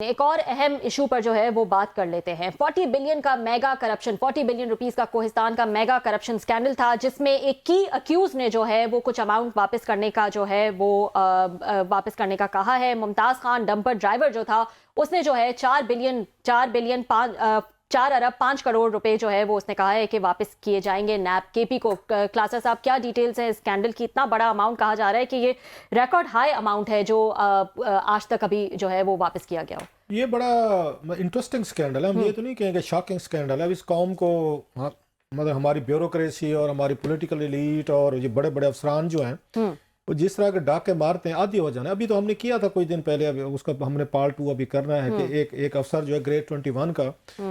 ایک اور اہم ایشو پر جو ہے وہ بات کر لیتے ہیں۔ 40 بلین کا میگا کرپشن، 40 بلین روپیز کا کوہستان کا میگا کرپشن سکینڈل تھا، جس میں ایک کی اکیوز نے جو ہے وہ کچھ اماؤنٹ واپس کرنے کا جو ہے وہ واپس کرنے کا کہا ہے۔ ممتاز خان ڈمپر ڈرائیور جو تھا، اس نے جو ہے 4 ارب 5 کروڑ روپے جو ہے وہ اس نے کہا ہے کہ واپس کیے جائیں گے نیب کے پی کو۔ کلاسر صاحب، کیا ڈیٹیلز ہیں اس اسکینڈل کی؟ اتنا بڑا اماؤنٹ کہا جا رہا ہے کہ یہ ریکارڈ ہائی اماؤنٹ ہے جو آج تک ابھی جو ہے وہ واپس کیا گیا ہو۔ یہ بڑا انٹرسٹنگ سکینڈل ہے، ہم یہ تو نہیں کہیں گے شاکنگ سکینڈل ہے۔ اس قوم کو مطلب ہماری بیوروکریسی اور ہماری پولیٹیکل ایلیٹ اور یہ بڑے بڑے افسران جو ہیں وہ جس طرح کے ڈاکے مارتے ہیں، آدھی ہو جانا ہے۔ ابھی تو ہم نے کیا تھا کچھ دن پہلے، ابھی اس کا ہم نے پارٹ 2 ابھی کرنا ہے کہ ایک افسر جو ہے گریڈ 21 کا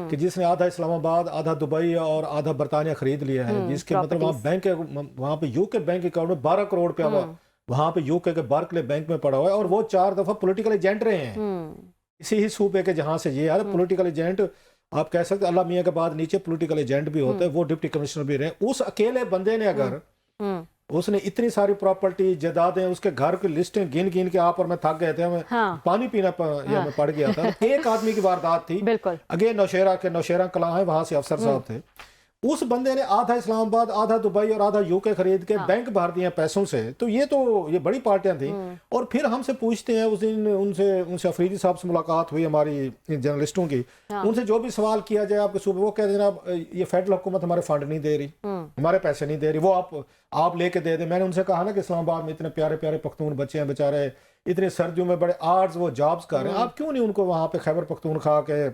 کہ جس نے آدھا اسلام آباد، آدھا دبئی اور آدھا برطانیہ خرید لیا ہے، جس کے مطلب وہاں بینک، وہاں پہ یو کے بینک اکاؤنٹ میں 12 کروڑ روپیہ وہاں پہ یو کے بارکلے بینک میں پڑا ہوا ہے، اور وہ 4 دفعہ پولیٹیکل ایجنٹ رہے ہیں اسی ہی صوبے کے جہاں سے یہ ہے پولیٹیکل ایجنٹ۔ آپ کہہ سکتے اللہ میاں کے بعد نیچے پولیٹیکل ایجنٹ بھی ہوتے ہیں، وہ ڈپٹی کمشنر بھی رہے۔ اس اکیلے بندے نے اگر اس نے اتنی ساری پراپرٹی جائیدادیں، اس کے گھر کی لسٹیں گن گن کے آپ اور میں تھک گئے تھے، ہمیں پانی پینا پڑ گیا تھا۔ ایک آدمی کی واردات تھی، اگے نوشیرہ کلاں ہے، وہاں سے افسر صاحب تھے۔ اس بندے نے آدھا اسلام آباد، آدھا دبئی اور آدھا یو کے خرید کے بینک بھر دیا پیسوں سے۔ تو یہ بڑی پارٹیاں تھیں۔ اور پھر ہم سے پوچھتے ہیں، اس دن ان سے افریدی صاحب سے ملاقات ہوئی ہماری جرنلسٹوں کی، ان سے جو بھی سوال کیا جائے آپ کے صوبے، وہ کہتے ہیں جناب یہ فیڈرل حکومت ہمارے فنڈ نہیں دے رہی، ہمارے پیسے نہیں دے رہی، وہ آپ لے کے دے دیں۔ میں نے ان سے کہا نا کہ اسلام آباد میں اتنے پیارے پیارے پختون بچے ہیں بیچارے، اتنے سردیوں میں بڑے آرٹس وہ جابز کر رہے ہیں، آپ کیوں نہیں ان کو وہاں پہ خیبر پختونخوا کے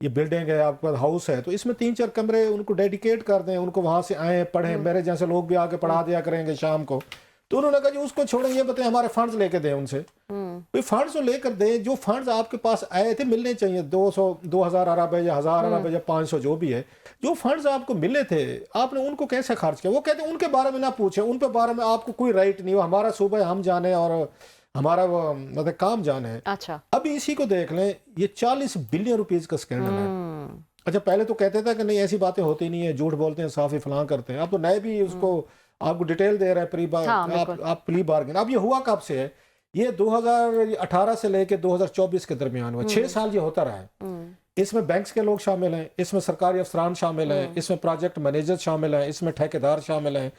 یہ بلڈنگ ہے، آپ کا ہاؤس ہے، تو اس میں 3-4 کمرے ان کو ڈیڈیکیٹ کر دیں، ان کو وہاں سے آئیں پڑھیں، میرے جیسے لوگ بھی آ کے پڑھا دیا کریں گے شام کو۔ تو انہوں نے کہا جی اس کو چھوڑیں، یہ بتائیں ہمارے فنڈز لے کے دیں ان سے، کوئی فنڈز لے کر دیں، جو فنڈز آپ کے پاس آئے تھے ملنے چاہیے، 2000 ارب ہے یا 1000 ارب ہے یا 500 جو بھی ہے، جو فنڈز آپ کو ملے تھے آپ نے ان کو کیسے خرچ کیا؟ وہ کہتے ہیں ان کے بارے میں نہ پوچھیں، ان کے بارے میں آپ کو کوئی رائٹ نہیں، وہ ہمارا صوبہ ہے، ہم جانے اور ہمارا وہ مطلب کام جانے ہے۔ اچھا، ابھی اسی کو دیکھ لیں، یہ 40 بلین روپیز کا سکینڈل ہے۔ اچھا پہلے تو کہتے تھے کہ نہیں ایسی باتیں ہوتی نہیں ہیں، جھوٹ بولتے ہیں، صافی فلاں کرتے ہیں۔ اب تو نئے بھی اس کو آپ کو ڈیٹیل دے رہا ہے آپ پلی بارگن۔ اب یہ ہوا کب سے ہے؟ یہ 2018 سے لے کے 2024 کے درمیان ہوا، 6 سال یہ ہوتا رہا ہے۔ اس میں بینکس کے لوگ شامل ہیں، اس میں سرکاری افسران شامل ہیں، اس میں پروجیکٹ مینیجر شامل ہیں، اس میں ٹھیکیدار شامل ہیں۔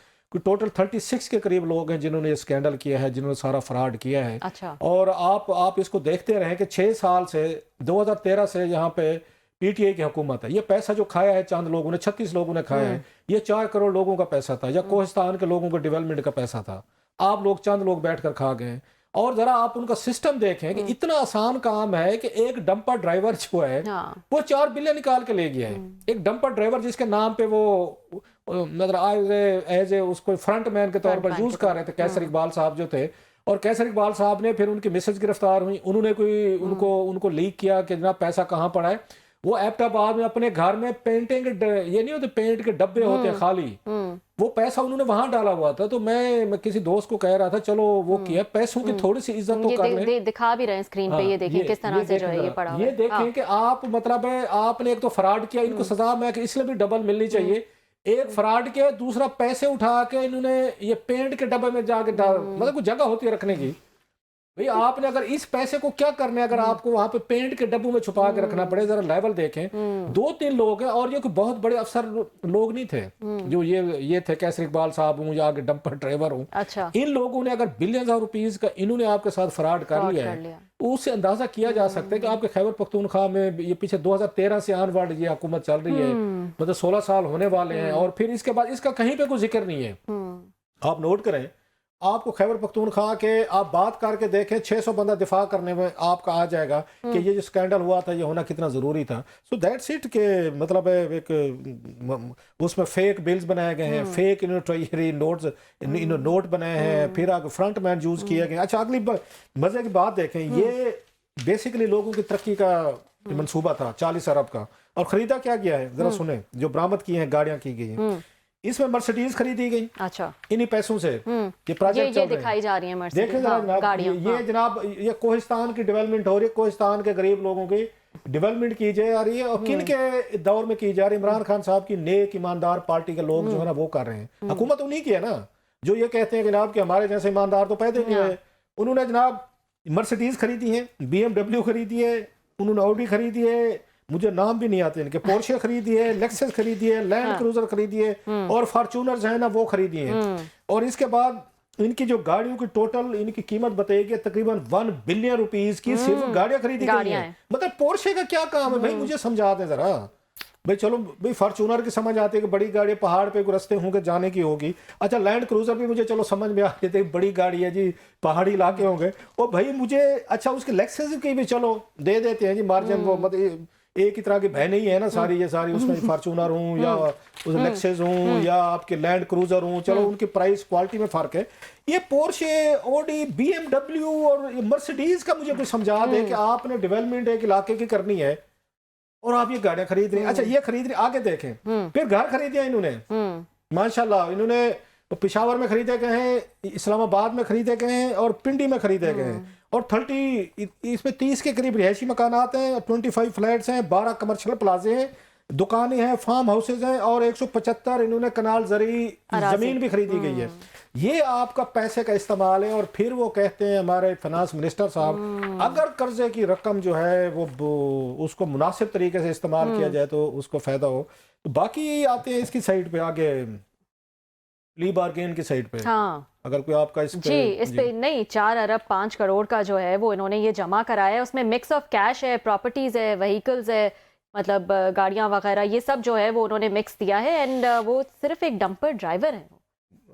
ٹوٹل 36 کے قریب لوگ ہیں جنہوں نے یہ سکینڈل کیا ہے، جنہوں نے سارا فراڈ کیا ہے۔ اور آپ اس کو دیکھتے رہیں کہ 6 سال سے 2013 سے یہاں پہ پی ٹی آئی کی حکومت ہے، یہ پیسہ جو کھایا ہے چند لوگوں نے، 36 لوگوں نے کھایا ہے، یہ 4 کروڑ لوگوں کا پیسہ تھا، یا کوہستان کے لوگوں کو ڈیولپمنٹ کا پیسہ تھا، آپ لوگ چند لوگ بیٹھ کر کھا گئے۔ اور ذرا آپ ان کا سسٹم دیکھیں کہ اتنا آسان کام ہے کہ ایک ڈمپر ڈرائیور جو ہے وہ 4 بلین نکال کے لے گیا ہے۔ ایک ڈمپر ڈرائیور جس کے نام پہ وہ مطلب ایز اے اس کو فرنٹ مین کے طور پر یوز کر رہے تھے کیسر اقبال صاحب جو تھے، اور کیسر اقبال صاحب نے پھر ان کی مسز گرفتار ہوئی، انہوں نے ان کو لیک کیا کہ جناب پیسہ کہاں پڑا ہے۔ وہ ایبٹ آباد میں اپنے گھر میں پینٹنگ یہ نہیں ہوتے، پینٹ کے ڈبے ہوتے ہیں خالی، وہ پیسہ انہوں نے وہاں ڈالا ہوا تھا۔ تو میں کسی دوست کو کہہ رہا تھا چلو وہ کیا، پیسوں کی تھوڑی سی عزت تو کر لیں۔ دکھا بھی رہے ہیں اسکرین پہ، یہ دیکھیں کس طرح سے جو ہے یہ پڑا ہوا ہے۔ یہ دیکھیں کہ آپ مطلب ہے آپ نے ایک تو فراڈ کیا، ان کو سزا میں کہ اس لیے بھی ڈبل ملنی چاہیے۔ ایک فراڈ کیا، دوسرا پیسے اٹھا کے انہوں نے یہ پینٹ کے ڈبے میں جا کے ڈال، مطلب کوئی جگہ ہوتی ہے رکھنے کی، بھئی آپ نے اگر اس پیسے کو کیا کرنا ہے، اگر آپ کو وہاں پہ پینٹ کے ڈبوں میں چھپا کے رکھنا پڑے، ذرا لیول دیکھیں۔ 2-3 لوگ ہیں، اور یہ کوئی بہت بڑے افسر لوگ نہیں تھے جو یہ تھے کیسر اقبال صاحب ہوں یا ڈمپر ڈرائیور ہوں۔ ان لوگوں نے اگر بلینز آف روپیز کا انہوں نے آپ کے ساتھ فراڈ کر لیا ہے، اس سے اندازہ کیا جا سکتا ہے کہ آپ کے خیبر پختونخوا میں یہ پیچھے 2013 سے آن ورڈ یہ حکومت چل رہی ہے، مطلب 16 سال ہونے والے ہیں، اور پھر اس کے بعد اس کا کہیں پہ کوئی ذکر نہیں ہے۔ آپ نوٹ کریں، آپ کو خیبر پختونخوا کے آپ بات کر کے دیکھیں، 600 بندہ دفاع کرنے میں آپ کا آ جائے گا کہ یہ جو سکینڈل ہوا تھا یہ ہونا کتنا ضروری تھا۔ سو دیٹس اٹ کہ مطلب ایک اس میں فیک بلز بنائے گئے ہیں، فیک نوٹ بنائے ہیں، پھر آپ فرنٹ مین یوز کیے گئے۔ اچھا اگلی مزے کی بات دیکھیں، یہ بیسیکلی لوگوں کی ترقی کا منصوبہ تھا 40 ارب کا، اور خریدا کیا گیا ہے ذرا سنیں، جو برآمد کی ہیں گاڑیاں کی گئی ہیں، اس میں مرسیڈیز خریدی گئی انہی پیسوں سے۔ یہ پروجیکٹ چل رہے ہیں، دکھائی جا رہی ہیں مرسیڈیز، دیکھیں جناب، یہ جناب یہ کوہستان کی ڈیولپمنٹ ہو رہی ہے، کوہستان کے غریب لوگوں کی ڈیولپمنٹ کی جا رہی ہے، اور کن کے دور میں کی جا رہی ہے؟ عمران خان صاحب کی نیک ایماندار پارٹی کے لوگ جو ہے نا وہ کر رہے ہیں، حکومت انہی کی ہے نا، جو یہ کہتے ہیں کہ جناب کہ ہمارے جیسے ایماندار تو پیدا نہیں ہوئے۔ انہوں نے جناب مرسیڈیز خریدی ہیں، بی ایم ڈبلیو خریدی ہے، انہوں نے آڈی خریدی ہے, مجھے نام بھی نہیں آتے ان کے, پورشے خریدی ہے, لیکسس خریدی ہے, لینڈ کروزر خریدی ہے, اور فارچونرز ہیں نا وہ خریدی ہیں. اور اس کے بعد ان کی جو گاڑیوں کی ٹوٹل ان کی قیمت بتائی گئی تقریباً 1 بلین روپیز کی صرف گاڑیاں خریدی گئی ہیں. مطلب پورشے کا کیا کام ہے بھائی, مجھے سمجھا دیں ذرا بھائی. چلو بھائی فارچونر کی سمجھ آتی ہے کہ بڑی گاڑی پہاڑ پہ رستے ہوں گے جانے کی ہوگی. اچھا لینڈ کروزر بھی مجھے چلو سمجھ میں آتی ہے, بڑی گاڑی ہے جی, پہاڑی علاقے ہوں گے. اور بھائی مجھے اچھا اس کے لیکسس کی بھی چلو دے دیتے ہیں جی مارجن, وہ مطلب ایک ہی طرح کی بہنیں ہی ہیں نا ساری, یہ ساری اس میں فارچونر ہوں یا لیکسس ہوں یا آپ کے لینڈ کروزر ہوں, چلو ان کی پرائس کوالٹی میں فرق ہے. یہ پورشے, اوڈی, بی ایم ڈبلیو اور مرسیڈیز کا مجھے کچھ سمجھا دے کہ آپ نے ڈیولپمنٹ ایک علاقے کی کرنی ہے اور آپ یہ گاڑیاں خرید رہے ہیں. اچھا یہ خرید رہے, آگے دیکھیں پھر گھر خریدے انہوں نے ماشاءاللہ, انہوں نے پشاور میں خریدے گئے ہیں, اسلام آباد میں خریدے گئے ہیں, اور پنڈی میں خریدے گئے ہیں, اور 30 میں 30 کے قریب رہائشی مکانات ہیں, 25 فلیٹس ہیں, 12 کمرشل پلازے ہیں, دکانیں ہیں, فارم ہاؤسز ہیں, اور 175 انہوں نے کنال زرعی زمین بھی خریدی گئی ہے. یہ آپ کا پیسے کا استعمال ہے. اور پھر وہ کہتے ہیں ہمارے فنانس منسٹر صاحب, اگر قرضے کی رقم جو ہے وہ اس کو مناسب طریقے سے استعمال کیا جائے تو اس کو فائدہ ہو. باقی آتے ہیں اس کی سائٹ پہ آگے پلی بارگین کی سائٹ پہ. اگر کوئی آپ کا اس پہ نہیں 4 ارب 5 کروڑ کا جو ہے وہ انہوں نے یہ جمع کرایا ہے. اس میں مکس آف کیش ہے, پراپرٹیز ہے, وہیکلز ہے, مطلب گاڑیاں وغیرہ, یہ سب جو ہے وہ انہوں نے مکس دیا ہے. اینڈ وہ صرف ایک ڈمپر ڈرائیور ہے.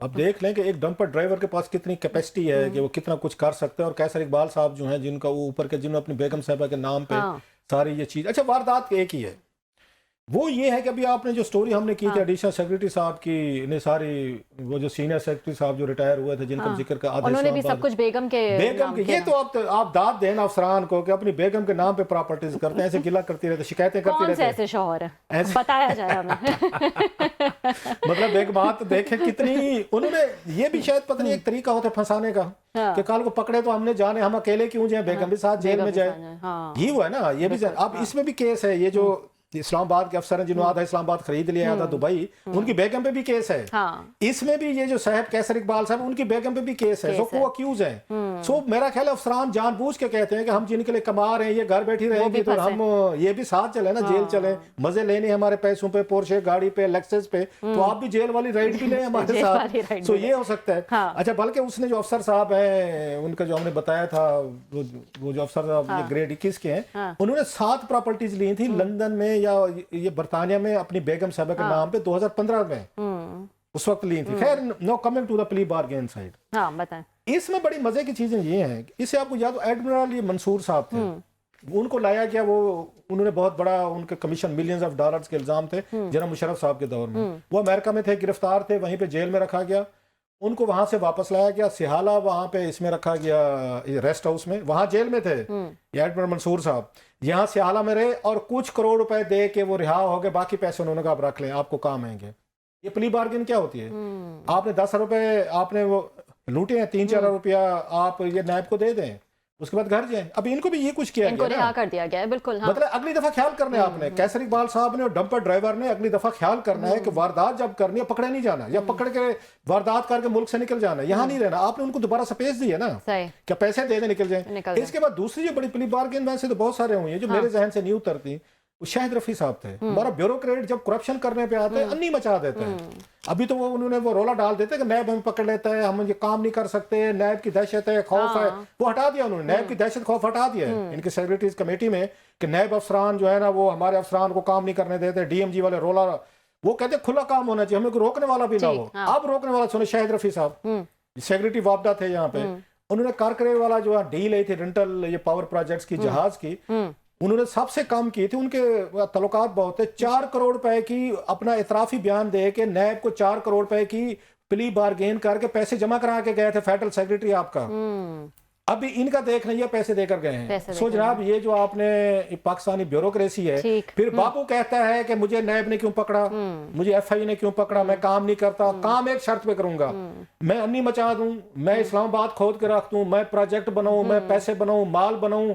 اب دیکھ لیں کہ ایک ڈمپر ڈرائیور کے پاس کتنی کیپیسٹی ہے کہ وہ کتنا کچھ کر سکتے ہیں. اور کیسر اقبال صاحب جو ہیں جن کا وہ اوپر کے جنہوں نے اپنی بیگم صاحبہ کے نام پہ ساری یہ چیز. اچھا واردات ایک ہی ہے, وہ یہ ہے کہ ابھی آپ نے جو سٹوری ہم نے کی تھی ایڈیشنل سیکریٹری صاحب کی, نے ساری وہ جو سینئر سیکریٹری صاحب جو ریٹائر ہوئے تھے جن کا ذکر کا, انہوں نے بھی سب کچھ بیگم کے یہ تو آپ داد دیں افسران کو کہ اپنی بیگم کے نام پہ پراپرٹیز کرتے ہیں, ایسے گلہ کرتی رہتے, شکایتیں کرتی رہتے. ایسے شوہر ہے بتایا جائے ہمیں. مطلب بیگمات دیکھیں کتنی, انہوں نے یہ بھی شاید پتہ نہیں ایک طریقہ ہوتا ہے پھنسانے کا کہ کل کو پکڑے تو ہم نے جانے, ہم اکیلے کیوں جائیں, بیگم بھی ساتھ جیل میں جائے. یہ وہ ہے نا, یہ بھی. اب اس میں بھی کیس ہے, یہ جو اسلام آباد کے افسر ہیں جنہوں آدھا اسلام آباد خرید لیا تھا دبئی, ان کی بیگم پہ بھی کیس ہے. اس میں بھی یہ جو صاحب کیسر اقبال صاحب, ان کی بیگم پہ بھی کیس ہے. سو کو اکیوز ہیں. سو میرا خیال ہے افسران جان بوجھ کے کہتے ہیں کہ ہم جن کے لیے کما رہے ہیں یہ گھر بیٹھی رہیں گی تو ہم یہ بھی ساتھ چلیں نا, جیل چلیں, مزے لینے ہمارے پیسوں پہ, پورشے گاڑی پہ, لیکسس پہ, تو آپ بھی جیل والی رائڈ بھی لیں ہمارے ساتھ. سو یہ ہو سکتا ہے. اچھا بلکہ اس نے جو افسر صاحب ہیں ان کا جو ہم نے بتایا تھا, وہ جو افسر صاحب یہ گریڈ 21 کے ہیں, انہوں نے 7 پراپرٹیز لی تھی لندن میں یا یہ برطانیہ میں اپنی بیگم صاحبہ کے نام پہ 2015 میں اس وقت لی تھی. خیر نو کمنگ ٹو دا پلی بارگین سائڈ. بتائیں اس میں بڑی مزے کی چیزیں یہ ہیں, اسے آپ کو یاد ہو ایڈمرل یہ منصور صاحب تھے, ان کو لایا گیا, وہ انہوں نے بہت بڑا ان کے کمیشن ملینز آف ڈالرز کے الزام تھے جناب مشرف صاحب کے دور میں. وہ امریکہ میں تھے, گرفتار تھے, وہیں پہ جیل میں رکھا گیا, ان کو وہاں سے واپس لایا گیا, سہالہ وہاں پہ اس میں رکھا گیا ریسٹ ہاؤس میں, وہاں جیل میں تھے ایڈمرل منصور صاحب, یہاں سہالہ میں رہے اور کچھ کروڑ روپے دے کے وہ رہا ہو گئے, باقی پیسے انہوں نے کہا آپ رکھ لیں, آپ کو کام آئیں گے. یہ پلی بارگن کیا ہوتی ہے, آپ نے 10 روپے آپ نے وہ لوٹے ہیں, 3-4 روپیہ آپ یہ نائب کو دے دیں, اس کے بعد گھر جائیں. اب ان کو بھی یہ کچھ کیا ان کو رہا کر دیا گیا ہے. بالکل مطلب اگلی دفعہ خیال کرنا ہے آپ نے, کیسر اقبال صاحب نے اور ڈمپر ڈرائیور نے اگلی دفعہ خیال کرنا ہے کہ واردات جب کرنی ہے پکڑے نہیں جانا, یا پکڑ کے واردات کر کے ملک سے نکل جانا, یہاں نہیں رہنا. آپ نے ان کو دوبارہ سپیس دی ہے نا کہ پیسے دے دیں نکل جائیں. اس کے بعد دوسری جو بڑی پلی بارگین میں سے تو بہت سارے ہوئی ہیں جو میرے ذہن سے نہیں اترتی, وہ شاہد رفیع صاحب تھے. ہمارا بیوروکریٹ جب کرپشن کرنے پہ آتا ہے انی مچا دیتا ہے. ابھی تو وہ انہوں نے وہ رولا ڈال دیتے کہ نیب ہمیں پکڑ لیتا ہے, ہم یہ کام نہیں کر سکتے, نیب کی دہشت ہے, خوف ہے, وہ ہٹا دیا انہوں نے. نیب کی دہشت خوف ہٹا دیا ہے ان کے سیکریٹریز کمیٹی میں کہ نیب افسران جو ہے نا وہ ہمارے افسران کو کام نہیں کرنے دیتے. ڈی ایم جی والے رولا, وہ کہتے کھلا کام ہونا چاہیے, ہمیں کوئی روکنے والا بھی نہ ہو. اب روکنے والا سنے شاہد رفیع صاحب سیکریٹری وابڈا تھے یہاں پہ, انہوں نے کارکرے والا جو ڈیل لی تھی رینٹل یہ پاور پروجیکٹس کی جہاز کی, انہوں نے سب سے کم کی تھی. ان کے تعلقات بہت تھے. 4 کروڑ روپے کی اپنا اعترافی بیان دے کے نیب کو 4 کروڑ روپے کی پلی بارگین کر کے پیسے جمع کرا کے گئے تھے فیڈرل سیکریٹری آپ کا. ابھی ان کا دیکھنا یہ پیسے دے کر گئے ہیں. سو جناب یہ جو آپ نے پاکستانی بیوروکریسی ہے, پھر بابو کہتا ہے کہ مجھے نیب نے کیوں پکڑا, مجھے ایف آئی نے کیوں پکڑا, میں کام نہیں کرتا. کام ایک شرط پہ کروں گا, میں انی مچا دوں, میں اسلام آباد کھود کے رکھ دوں, میں پروجیکٹ بناؤں, میں پیسے بناؤں, مال بناؤں,